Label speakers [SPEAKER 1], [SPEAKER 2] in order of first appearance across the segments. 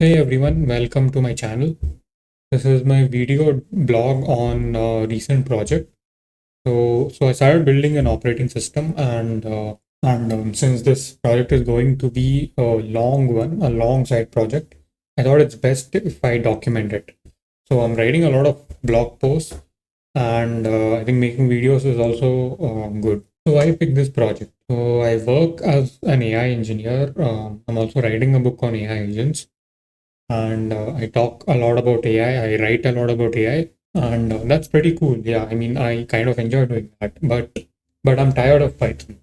[SPEAKER 1] Hey everyone, welcome to my channel. This is my video blog on a recent project. So I started building an operating system, and since this project is going to be a long one, a long side project, I thought it's best if I document it. So I'm writing a lot of blog posts, and I think making videos is also good. So I picked this project. So I work as an AI engineer. I'm also writing a book on AI agents, and I talk a lot about AI. I write a lot about AI, and that's pretty cool. Yeah, I mean, I kind of enjoy doing that, but I'm tired of Python.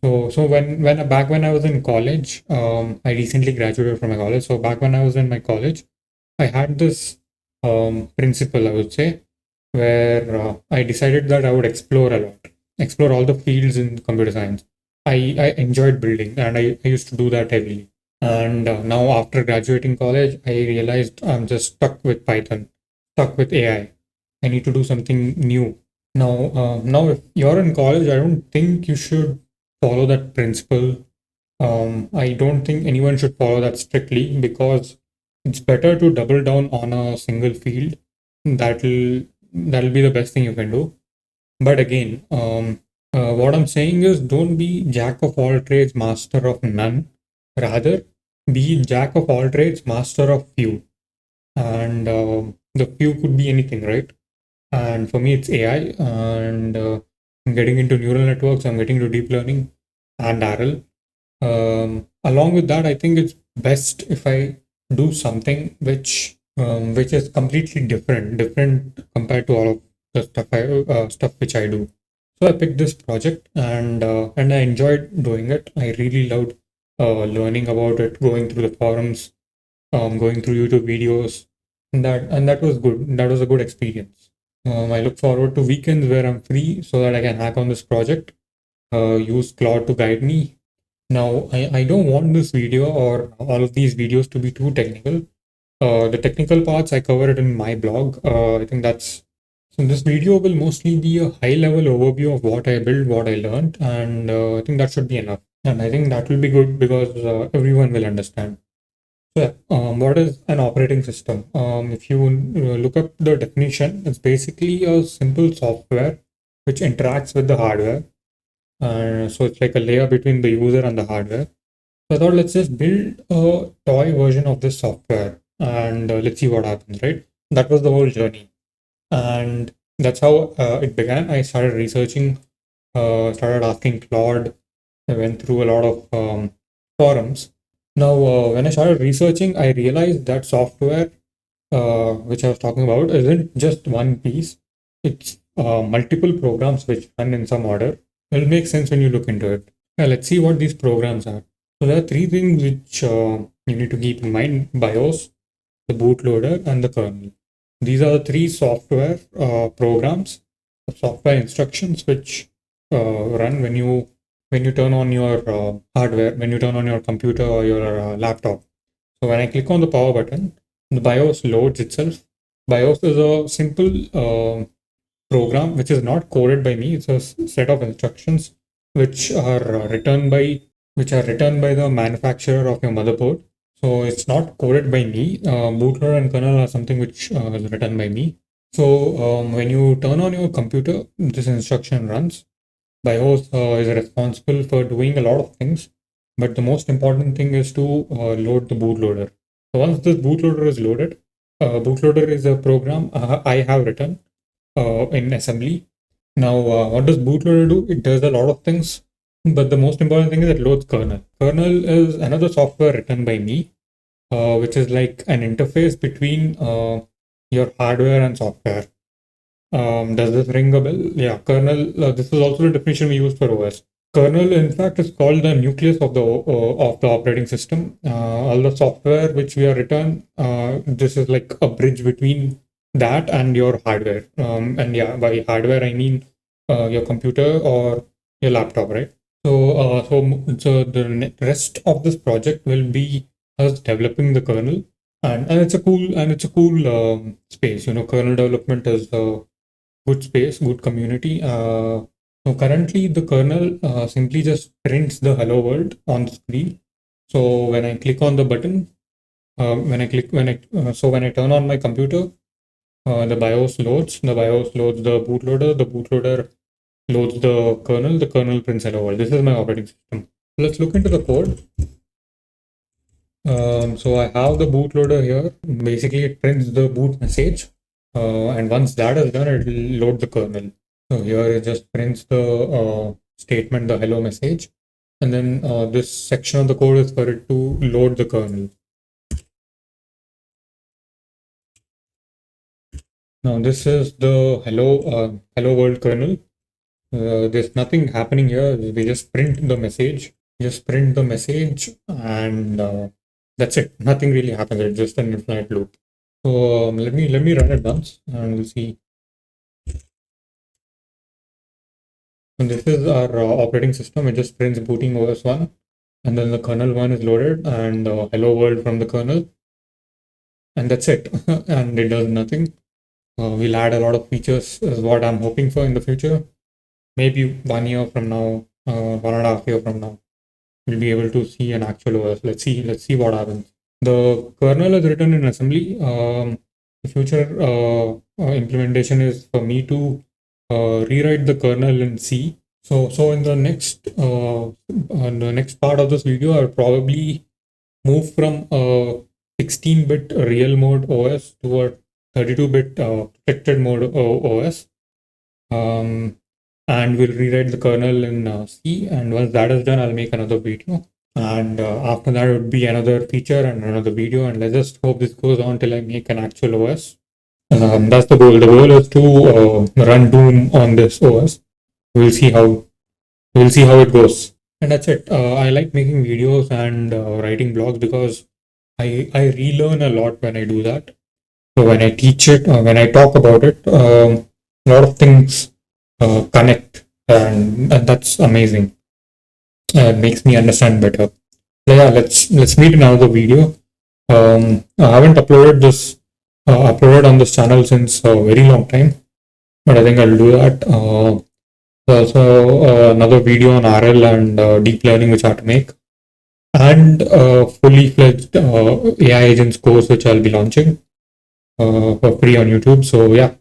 [SPEAKER 1] So when back when I was in college, I recently graduated from my college. So back when I was in my college, I had this principle, I would say, where I decided that I would explore a lot, explore all the fields in computer science. I enjoyed building, and I used to do that heavily. And now, after graduating college, I realized I'm just stuck with Python, stuck with AI. I need to do something new. Now, if you're in college, I don't think you should follow that principle. I don't think anyone should follow that strictly because it's better to double down on a single field. That'll be the best thing you can do. But again, what I'm saying is don't be jack of all trades, master of none. Rather, be jack of all trades, master of few. And the few could be anything, right? And for me, it's AI. And I'm getting into neural networks, I'm getting into deep learning and RL. Along with that, I think it's best if I do something which is completely different compared to all of the stuff which I do. So I picked this project, and I enjoyed doing it. I really loved learning about it, going through the forums, going through YouTube videos, and that was good. That was a good experience. I look forward to weekends where I'm free so that I can hack on this project. Use Claude to guide me. Now, I don't want this video or all of these videos to be too technical. The technical parts I cover it in my blog. I think that's so. This video will mostly be a high level overview of what I built, what I learned, and I think that should be enough. And I think that will be good because everyone will understand. So, yeah, what is an operating system? If you look up the definition, it's basically a simple software which interacts with the hardware. So it's like a layer between the user and the hardware. So I thought let's just build a toy version of this software and let's see what happens, right? That was the whole journey. And that's how it began. I started researching, started asking Claude. I went through a lot of forums. Now, when I started researching, I realized that software, which I was talking about, isn't just one piece. It's multiple programs which run in some order. It'll make sense when you look into it. Let's see what these programs are. So there are three things which you need to keep in mind: BIOS, the bootloader, and the kernel. These are the three software programs, software instructions which run when you turn on your hardware, when you turn on your computer or your laptop. So when I click on the power button, the BIOS loads itself. BIOS is a simple program which is not coded by me. It's a set of instructions which are written by the manufacturer of your motherboard. So it's not coded by me. Bootloader and kernel are something which is written by me. So when you turn on your computer, this instruction runs. BIOS is responsible for doing a lot of things, but the most important thing is to load the bootloader. So once this bootloader is loaded, bootloader is a program I have written in assembly. Now, what does bootloader do? It does a lot of things, but the most important thing is it loads kernel. Kernel is another software written by me, which is like an interface between your hardware and software. Does this ring a bell? Yeah, kernel. This is also the definition we use for OS. Kernel, in fact, is called the nucleus of the operating system. All the software which we are written, this is like a bridge between that and your hardware. And yeah, by hardware I mean your computer or your laptop, right? So the rest of this project will be us developing the kernel, and it's a cool space. You know, kernel development is good space, good community. So currently the kernel simply just prints the hello world on the screen. So when I click on the button, when I turn on my computer, the BIOS loads. The BIOS loads the bootloader. The bootloader loads the kernel. The kernel prints hello world. This is my operating system. Let's look into the code. So I have the bootloader here. Basically, it prints the boot message, and once that is done, it will load the kernel. So here it just prints the statement, the hello message, and then this section of the code is for it to load the kernel. Now this is the hello world kernel. There's nothing happening here. We just print the message. And that's it. Nothing really happens. It's just an infinite loop. So let me run it once, and we'll see. And this is our operating system. It just prints booting OS1, and then the kernel one is loaded, and hello world from the kernel, and that's it. And it does nothing. We'll add a lot of features, is what I'm hoping for in the future. Maybe 1 year from now, 1.5 years from now, we'll be able to see an actual OS. Let's see what happens. The kernel is written in assembly. The future implementation is for me to rewrite the kernel in C. So in the next part of this video, I'll probably move from a 16-bit real mode OS to a 32-bit protected mode OS. And we'll rewrite the kernel in C. And once that is done, I'll make another video. And after that, it would be another feature and another video. And let's just hope this goes on till I make an actual OS. That's the goal. The goal is to run Doom on this OS. We'll see how it goes. And that's it. I like making videos and writing blogs because I relearn a lot when I do that. So when I teach it, when I talk about it, a lot of things connect, and that's amazing. It makes me understand better. So yeah, let's meet in another video. I haven't uploaded on this channel since a very long time, but I think I'll do that. Also another video on RL and deep learning which I have to make, and fully fledged AI agents course which I'll be launching for free on YouTube. So yeah,